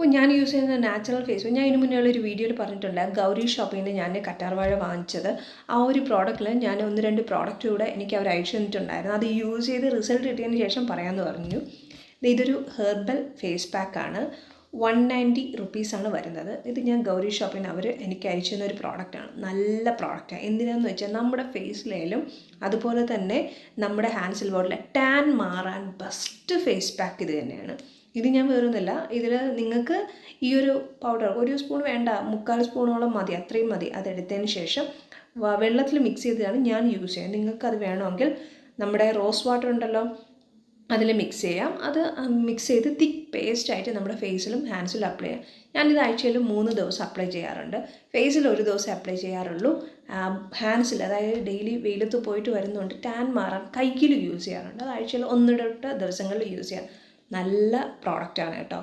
അപ്പോൾ ഞാൻ യൂസ് ചെയ്യുന്ന നാച്ചുറൽ ഫേസ് ഞാൻ ഇതിന് മുന്നേ ഉള്ളൊരു വീഡിയോയിൽ പറഞ്ഞിട്ടുണ്ട്. ഗൗരി ഷോപ്പിൽ നിന്ന് ഞാൻ കറ്റാർവാഴ വാങ്ങിച്ചത്. ആ ഒരു പ്രോഡക്റ്റിൽ ഞാൻ 1-2 പ്രോഡക്റ്റ് കൂടെ എനിക്ക് അവർ അയച്ചു തന്നിട്ടുണ്ടായിരുന്നു. അത് യൂസ് ചെയ്ത് റിസൾട്ട് കിട്ടിയതിന് ശേഷം പറയാമെന്ന് പറഞ്ഞു. ഇതൊരു ഹെർബൽ ഫേസ് പാക്കാണ്. 190 റുപ്പീസാണ് വരുന്നത്. ഇത് ഞാൻ ഗൗരി ഷോപ്പിൽ നിന്ന് അവർ എനിക്ക് അയച്ചു തന്ന ഒരു പ്രോഡക്റ്റാണ്. നല്ല പ്രോഡക്റ്റാണ്. എന്തിനാണെന്ന് വെച്ചാൽ നമ്മുടെ ഫേസിലായാലും അതുപോലെ തന്നെ നമ്മുടെ ഹാൻഡ്സിൽ ബോഡിലെ ടാൻ മാറാൻ ബെസ്റ്റ് ഫേസ് പാക്ക് ഇത് തന്നെയാണ്. ഇത് ഞാൻ വേറൊന്നുമില്ല, ഇതിൽ നിങ്ങൾക്ക് ഈ ഒരു പൗഡർ 1 സ്പൂൺ വേണ്ട, 3/4 സ്പൂണോളം മതി, അത്രയും മതി. അതെടുത്തതിന് ശേഷം വെള്ളത്തിൽ മിക്സ് ചെയ്തതാണ് ഞാൻ യൂസ് ചെയ്യുന്നത്. നിങ്ങൾക്കത് വേണമെങ്കിൽ നമ്മുടെ റോസ് വാട്ടർ ഉണ്ടല്ലോ, അതിൽ മിക്സ് ചെയ്യാം. അത് മിക്സ് ചെയ്ത് തിക്ക് പേസ്റ്റായിട്ട് നമ്മുടെ ഫേസിലും ഹാൻഡ്സിലും അപ്ലൈ ചെയ്യാം. ഞാനിത് ആഴ്ചയിൽ 3 ദിവസം അപ്ലൈ ചെയ്യാറുണ്ട്. ഫേസിൽ 1 ദിവസം അപ്ലൈ ചെയ്യാറുള്ളൂ. ഹാൻഡ്സിൽ, അതായത് ഡെയിലി വെയിലത്ത് പോയിട്ട് വരുന്നതുകൊണ്ട് ടാൻ മാറാൻ കൈയിൽ യൂസ് ചെയ്യാറുണ്ട്. അത് ആഴ്ചയിൽ 1-2 ദിവസങ്ങളിൽ യൂസ് ചെയ്യാം. നല്ല പ്രോഡക്റ്റാണ് കേട്ടോ.